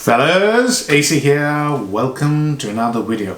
Fellas, AC here. Welcome to another video.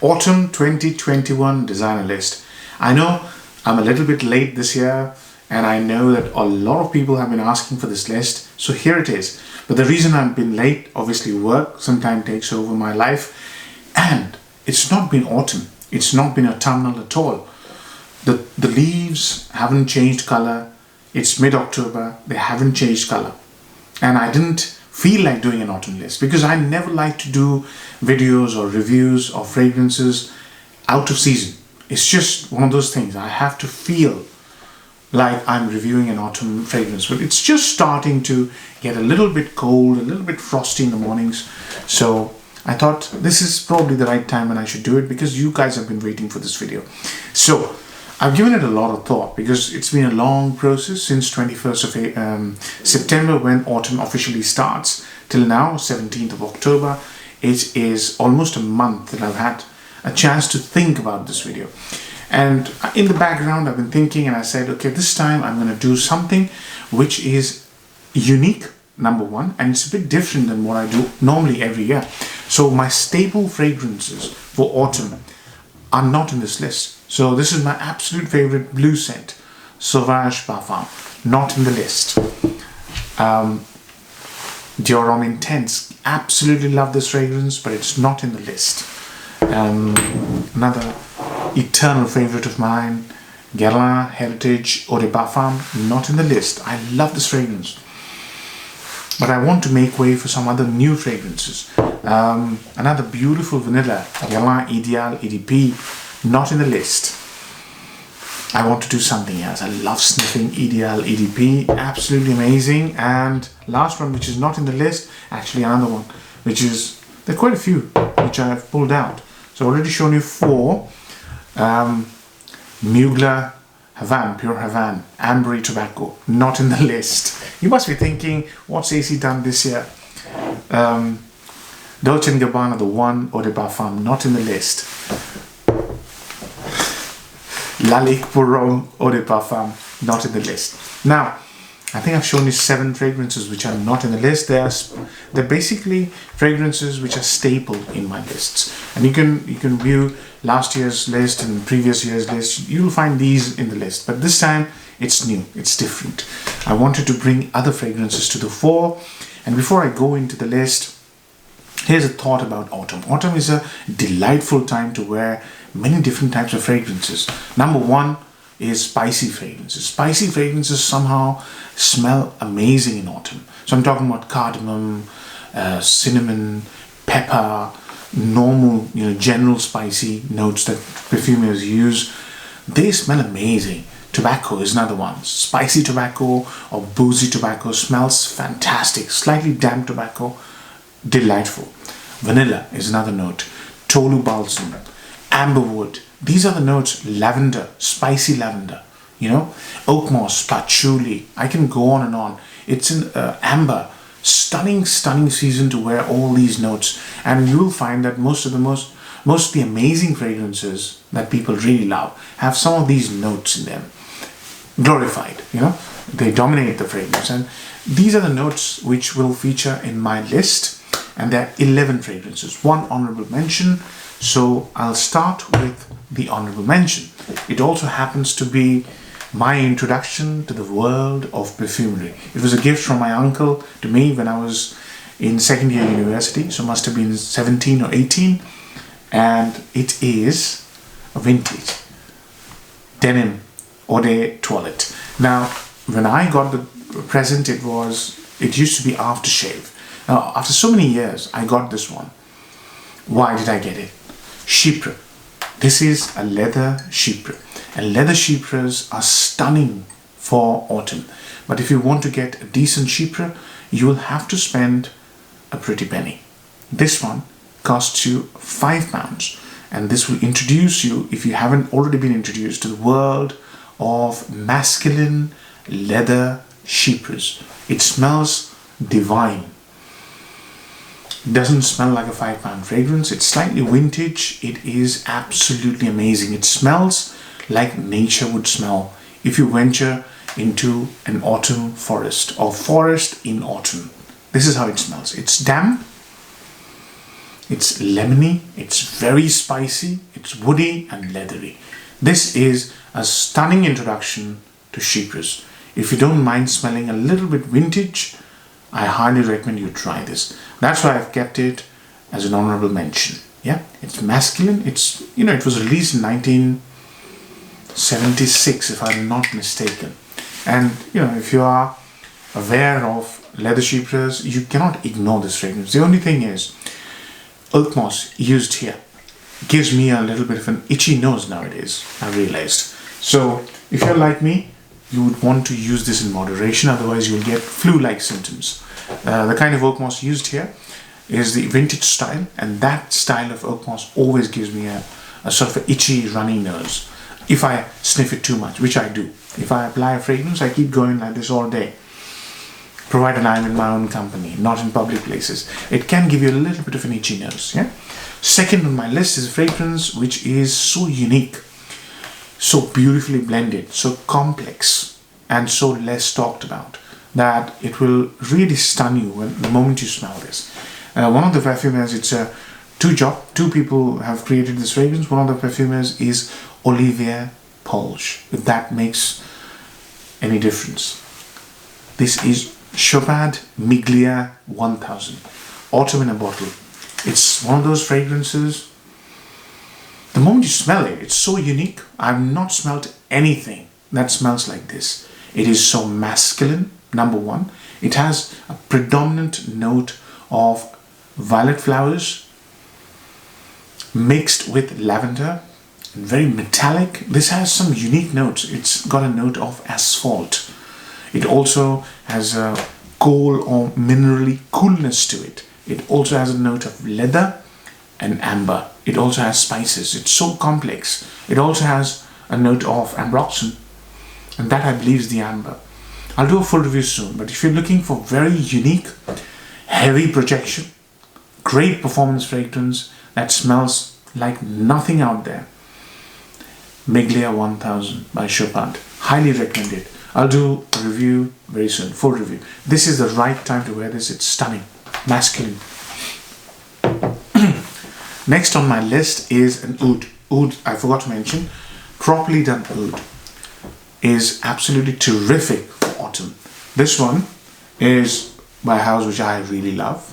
Autumn 2021 designer list. I know I'm a little bit late this year and I know that a lot of people have been asking for this list. So here it is. But the reason I've been late, obviously work sometimes takes over my life, and it's not been autumn. It's not been autumnal at all. The leaves haven't changed color. It's mid-October. They haven't changed color. And I didn't feel like doing an autumn list because I never like to do videos or reviews of fragrances out of season. It's just one of those things. I have to feel like I'm reviewing an autumn fragrance, but it's just starting to get a little bit cold, a little bit frosty in the mornings. So I thought this is probably the right time when I should do it because you guys have been waiting for this video. So I've given it a lot of thought because it's been a long process since 21st of September when autumn officially starts till now, 17th of October. It is almost a month that I've had a chance to think about this video. And in the background, I've been thinking and I said, okay, this time I'm going to do something which is unique, number one, and it's a bit different than what I do normally every year. So my staple fragrances for autumn are not in this list. So this is my absolute favorite blue scent, Sauvage Parfum, not in the list. Dior Homme Intense, absolutely love this fragrance, but it's not in the list. Another eternal favorite of mine, Guerlain Heritage Odepalfan, not in the list. I love this fragrance, but I want to make way for some other new fragrances. Another beautiful vanilla, Guerlain EDT, not in the list. I want to do something else. I love sniffing EDT, absolutely amazing. And last one, which is not in the list, actually another one, which is, there are quite a few which I have pulled out. So I've already shown you four. Mugler Chavan, Pure Chavan, Ambery Tobacco, not in the list. You must be thinking, what's AC done this year? Dolce & Gabbana, the one, Odepalfan, not in the list. Lalique pour Homme Odepalfan, not in the list. Now, I think I've shown you 7 fragrances which are not in the list. They're basically fragrances which are staple in my lists. And you can view last year's list and previous year's list. You'll find these in the list. But this time, it's new. It's different. I wanted to bring other fragrances to the fore. And before I go into the list, here's a thought about autumn. Autumn is a delightful time to wear many different types of fragrances. Number one is spicy fragrances. Spicy fragrances somehow smell amazing in autumn. So I'm talking about cardamom, cinnamon, pepper, normal, general spicy notes that perfumers use. They smell amazing. Tobacco is another one. Spicy tobacco or boozy tobacco smells fantastic. Slightly damp tobacco, delightful. Vanilla is another note. Tolu balsam, amberwood. These are the notes. Lavender, spicy lavender. Oak moss, patchouli. I can go on and on. It's an amber. Stunning season to wear all these notes. And you will find that most of the amazing fragrances that people really love have some of these notes in them. Glorified, They dominate the fragrance. And these are the notes which will feature in my list. And there are 11 fragrances. One honorable mention. So I'll start with the honorable mention. It also happens to be my introduction to the world of perfumery. It was a gift from my uncle to me when I was in second year university. So must have been 17 or 18. And it is a vintage Denim EDT. Now, when I got the present, it used to be aftershave. Now, after so many years, I got this one. Why did I get it? Chypre. This is a leather chypre. And leather chypres are stunning for autumn. But if you want to get a decent chypre, you will have to spend a pretty penny. This one costs you £5. And this will introduce you, if you haven't already been introduced, to the world of masculine leather chypres. It smells divine. It doesn't smell like a £5 fragrance. It's slightly vintage. It is absolutely amazing. It smells like nature would smell if you venture into an autumn forest or forest in autumn. This is how it smells. It's damp, It's lemony, it's very spicy, it's woody and leathery. This is a stunning introduction to chypres. If you don't mind smelling a little bit vintage, I highly recommend you try this. That's why I've kept it as an honorable mention. Yeah, it's masculine. It's, it was released in 1976, if I'm not mistaken. And, if you are aware of leather chypres, you cannot ignore this fragrance. The only thing is, oak moss used here gives me a little bit of an itchy nose nowadays, I realized. So, if you're like me, you would want to use this in moderation, otherwise you'll get flu-like symptoms. The kind of oak moss used here is the vintage style, and that style of oak moss always gives me a sort of itchy, runny nose if I sniff it too much, which I do. If I apply a fragrance, I keep going like this all day, provided I'm in my own company, not in public places. It can give you a little bit of an itchy nose. Yeah. Second on my list is a fragrance which is so unique, so beautifully blended, so complex, and so less talked about, that it will really stun you the moment you smell this. One of the perfumers, it's a two people have created this fragrance. One of the perfumers is Olivier Polge, if that makes any difference. This is Choprad Miglia 1000, Autumn in a Bottle. It's one of those fragrances, the moment you smell it, it's so unique. I've not smelled anything that smells like this. It is so masculine, number one. It has a predominant note of violet flowers mixed with lavender, very metallic. This has some unique notes. It's got a note of asphalt. It also has a coal or minerally coolness to it. It also has a note of leather and amber. It also has spices. It's so complex. It also has a note of ambroxan, and that I believe is the amber. I'll do a full review soon, but if you're looking for very unique, heavy projection, great performance fragrance that smells like nothing out there, Miglia 1000 by Choprad. Highly recommend it. I'll do a review very soon, full review. This is the right time to wear this. It's stunning, masculine. Next on my list is an oud. Oud, I forgot to mention, properly done oud is absolutely terrific for autumn. This one is by a house which I really love,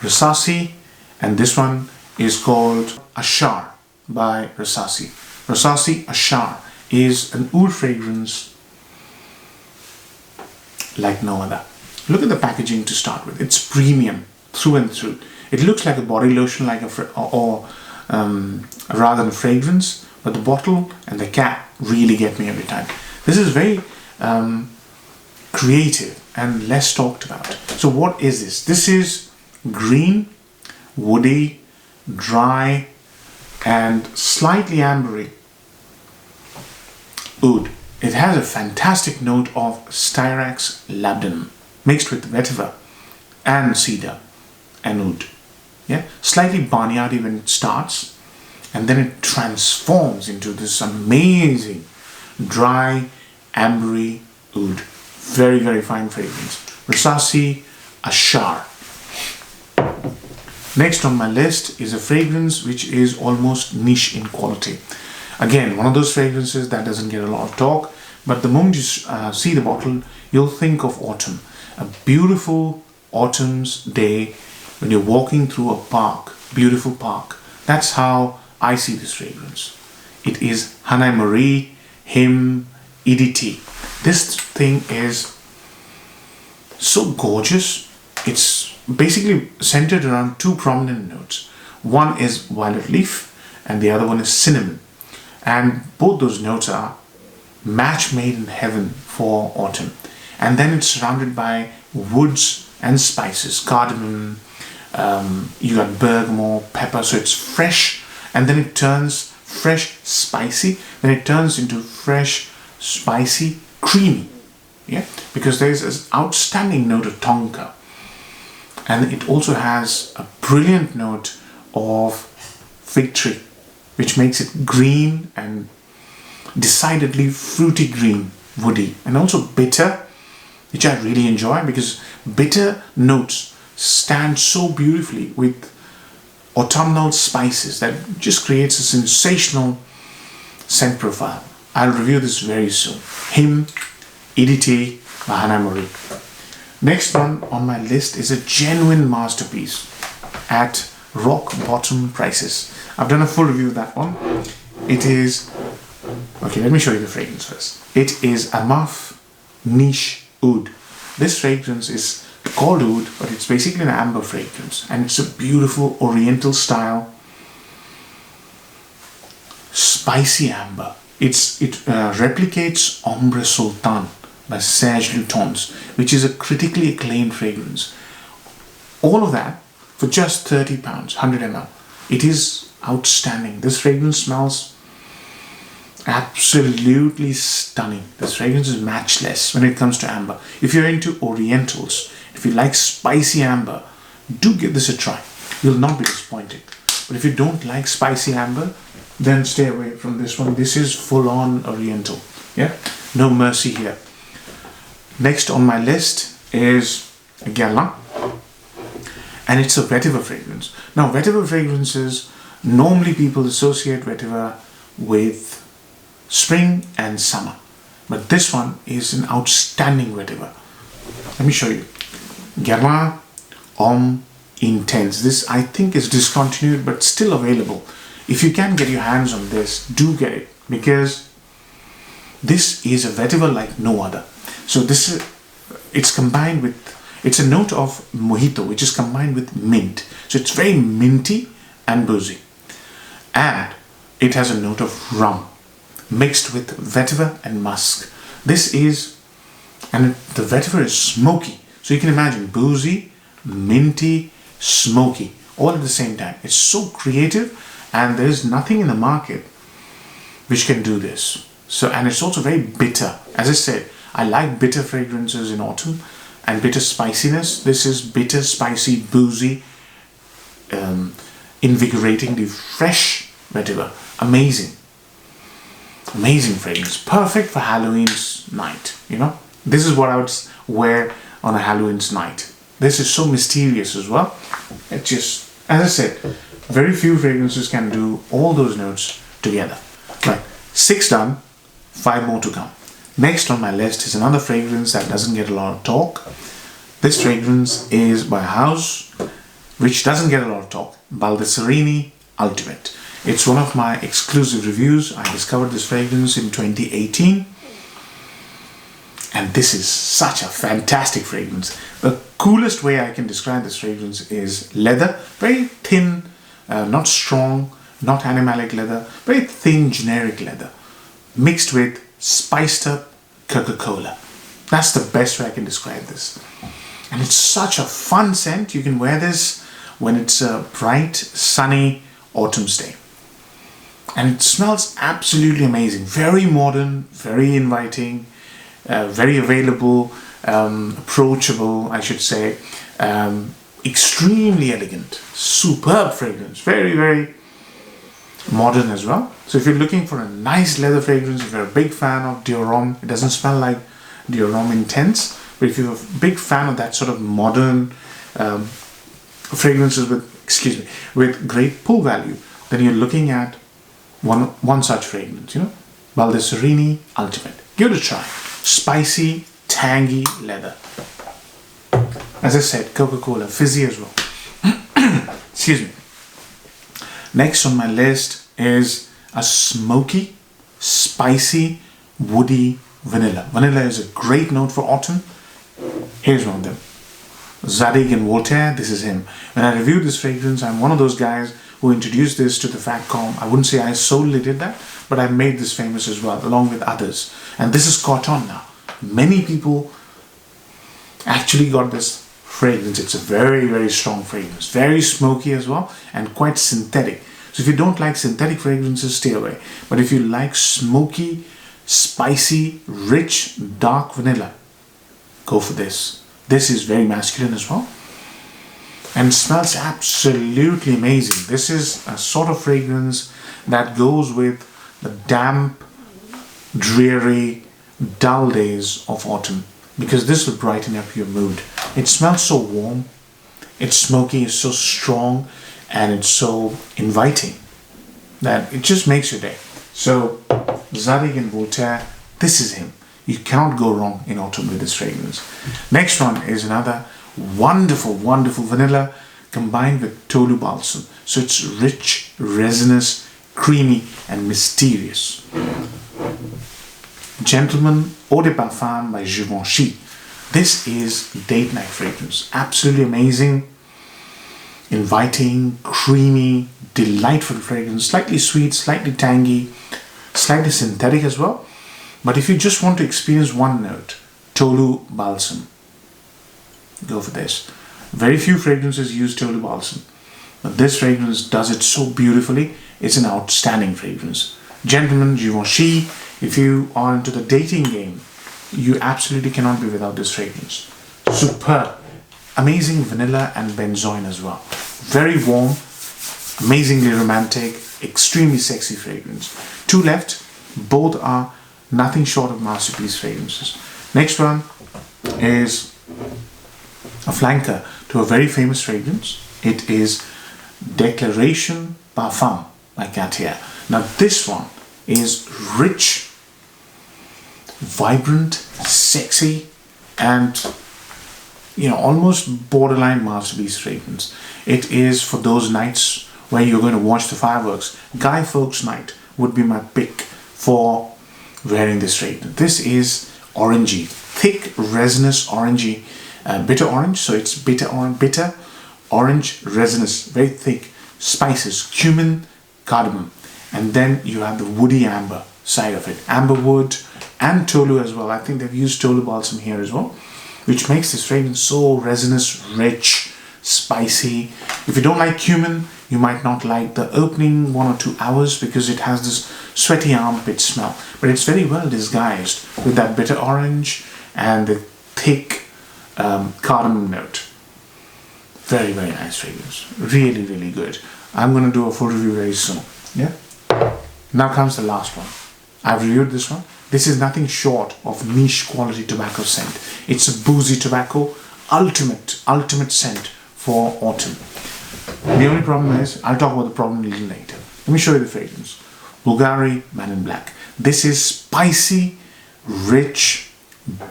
Rasasi, and this one is called Ashar by Rasasi. Rasasi Ashar is an oud fragrance like no other. Look at the packaging to start with. It's premium through and through. It looks like a body lotion, like rather than a fragrance, but the bottle and the cap really get me every time. This is very creative and less talked about. So what is this? This is green, woody, dry, and slightly ambery oud. It has a fantastic note of styrax labdanum mixed with vetiver and cedar and oud. Yeah, slightly barnyardy when it starts, and then it transforms into this amazing dry ambery oud. Very, very fine fragrance. Rasasi Ashar. Next on my list is a fragrance which is almost niche in quality. Again, one of those fragrances that doesn't get a lot of talk, but the moment you see the bottle, you'll think of autumn. A beautiful autumn's day when you're walking through a park, beautiful park. That's how I see this fragrance. It is hanae Mori Him EDT. This thing is so gorgeous. It's basically centered around two prominent notes. One is violet leaf and the other one is cinnamon. And both those notes are match made in heaven for autumn. And then it's surrounded by woods and spices, cardamom, you got bergamot, pepper, so it's fresh, and then it turns fresh, spicy, then it turns into fresh, spicy, creamy, yeah, because there's this outstanding note of tonka, and it also has a brilliant note of fig tree, which makes it green and decidedly fruity green, woody, and also bitter, which I really enjoy because bitter notes stand so beautifully with autumnal spices that just creates a sensational scent profile. I'll review this very soon. Him EDT by hanae Mori. Next one on my list is a genuine masterpiece at rock bottom prices. I've done a full review of that one. It is, okay, let me show you the fragrance first. It is Armaf Niche Oud. This fragrance is called oud, but it's basically an amber fragrance, and it's a beautiful oriental style spicy amber. It replicates Ombre Sultan by Serge Lutens, which is a critically acclaimed fragrance. All of that for just £30, 100 ml. It is outstanding. This fragrance smells absolutely stunning. This fragrance is matchless when it comes to amber. If you're into orientals, if you like spicy amber, do give this a try. You'll not be disappointed. But if you don't like spicy amber, then stay away from this one. This is full-on oriental. Yeah, no mercy here. Next on my list is Guerlain, and it's a vetiver fragrance. Now, vetiver fragrances, normally people associate vetiver with spring and summer, but this one is an outstanding vetiver. Let me show you. Guerlain Homme Intense. This I think is discontinued but still available. If you can get your hands on this, do get it, because this is a vetiver like no other. So this is, it's combined with, it's a note of mojito which is combined with mint. So it's very minty and boozy, and it has a note of rum mixed with vetiver and musk. This is, and the vetiver is smoky. So you can imagine boozy, minty, smoky, all at the same time. It's so creative, and there's nothing in the market which can do this. So, and it's also very bitter. As I said, I like bitter fragrances in autumn and bitter spiciness. This is bitter, spicy, boozy, invigoratingly fresh vetiver. Amazing. Amazing fragrance. Perfect for Halloween's night, you know. This is what I would wear on a Halloween's night. This is so mysterious as well. It just, as I said, very few fragrances can do all those notes together. Right, 6 done, 5 more to come. Next on my list is another fragrance that doesn't get a lot of talk. This fragrance is by a house which doesn't get a lot of talk, Baldessarini Ultimate. It's one of my exclusive reviews. I discovered this fragrance in 2018. And this is such a fantastic fragrance. The coolest way I can describe this fragrance is leather. Very thin, not strong, not animalic leather. Very thin, generic leather. Mixed with spiced up Coca-Cola. That's the best way I can describe this. And it's such a fun scent. You can wear this when it's a bright, sunny autumn's day. And it smells absolutely amazing. Very modern, very inviting, very available, approachable, I should say. Extremely elegant, superb fragrance. Very, very modern as well. So if you're looking for a nice leather fragrance, if you're a big fan of Dior Homme, it doesn't smell like Dior Homme Intense, but if you're a big fan of that sort of modern fragrances with great pull value, then you're looking at one such fragrance, you know, Baldessarini Ultimate. Give it a try. Spicy, tangy leather. As I said, Coca-Cola, fizzy as well. Excuse me. Next on my list is a smoky, spicy, woody vanilla. Vanilla is a great note for autumn. Here's one of them. Zadig and Voltaire, this is him. When I reviewed this fragrance, I'm one of those guys who introduced this to the FatCom. I wouldn't say I solely did that, but I made this famous as well, along with others. And this is caught on now. Many people actually got this fragrance. It's a very, very strong fragrance. Very smoky as well, and quite synthetic. So if you don't like synthetic fragrances, stay away. But if you like smoky, spicy, rich, dark vanilla, go for this. This is very masculine as well, and smells absolutely amazing. This is a sort of fragrance that goes with the damp, dreary, dull days of autumn, because this will brighten up your mood. It smells so warm, it's smoky, it's so strong, and it's so inviting that it just makes your day. So Zadig and Voltaire, this is him. You cannot go wrong in autumn with this fragrance. Next one is another wonderful, wonderful vanilla combined with tolu balsam. So it's rich, resinous, creamy and mysterious. Gentleman Odepalfan by Givenchy. This is date night fragrance. Absolutely amazing, inviting, creamy, delightful fragrance. Slightly sweet, slightly tangy, slightly synthetic as well. But if you just want to experience one note, tolu balsam, go for this. Very few fragrances use tolu balsam, but this fragrance does it so beautifully. It's an outstanding fragrance. Gentlemen, Givenchy, if you are into the dating game, you absolutely cannot be without this fragrance. Superb. Amazing vanilla and benzoin as well. Very warm, amazingly romantic, extremely sexy fragrance. Two left, both are nothing short of masterpiece fragrances. Next one is a flanker to a very famous fragrance. It is Declaration Parfum by Cartier. Now this one is rich, vibrant, sexy, and almost borderline masterpiece fragrance. It is for those nights where you're going to watch the fireworks. Guy Fawkes night would be my pick for wearing this fragrance. This is orangey, thick, resinous orangey, bitter orange. So it's bitter orange, resinous, very thick spices, cumin, cardamom, and then you have the woody amber side of it, amber wood and tolu as well. I think they've used tolu balsam here as well, which makes this fragrance so resinous, rich, spicy. If you don't like cumin, you might not like the opening 1 or 2 hours because it has this sweaty armpit smell, but it's very well disguised with that bitter orange and the thick cardamom note. Very, very nice fragrance. Really, really good. I'm going to do a full review very soon. Yeah. Now comes the last one. I've reviewed this one. This is nothing short of niche quality tobacco scent. It's a boozy tobacco, ultimate scent for autumn. The only problem is, I'll talk about the problem a little later. Let me show you the fragrance. Bvlgari Man in Black. This is spicy, rich,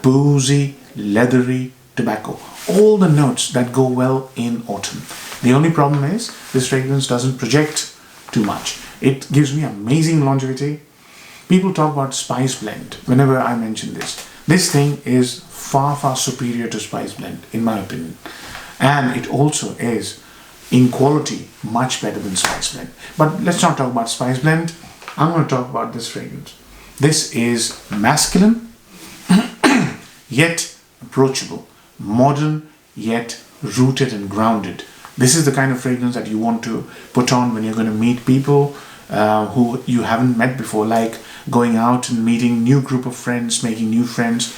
boozy, leathery tobacco. All the notes that go well in autumn. The only problem is, this fragrance doesn't project too much. It gives me amazing longevity. People talk about spice blend whenever I mention this. This thing is far, far superior to spice blend, in my opinion. And it also is, in quality, much better than spice blend. But let's not talk about spice blend. I'm going to talk about this fragrance. This is masculine, yet approachable. Modern, yet rooted and grounded. This is the kind of fragrance that you want to put on when you're going to meet people who you haven't met before, like going out and meeting new group of friends, making new friends.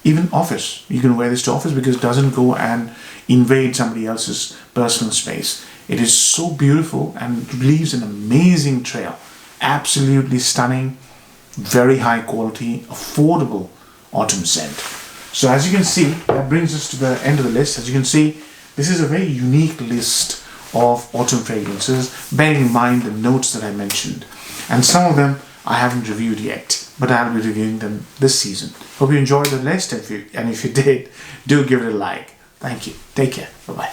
Even office, you can wear this to office because it doesn't go and invade somebody else's personal space. It is so beautiful and leaves an amazing trail. Absolutely stunning, very high quality, affordable autumn scent. So as you can see, that brings us to the end of the list. As you can see, this is a very unique list of autumn fragrances, bearing in mind the notes that I mentioned. And some of them I haven't reviewed yet, but I'll be reviewing them this season. Hope you enjoyed the list, and if you did, do give it a like. Thank you. Take care. Bye-bye.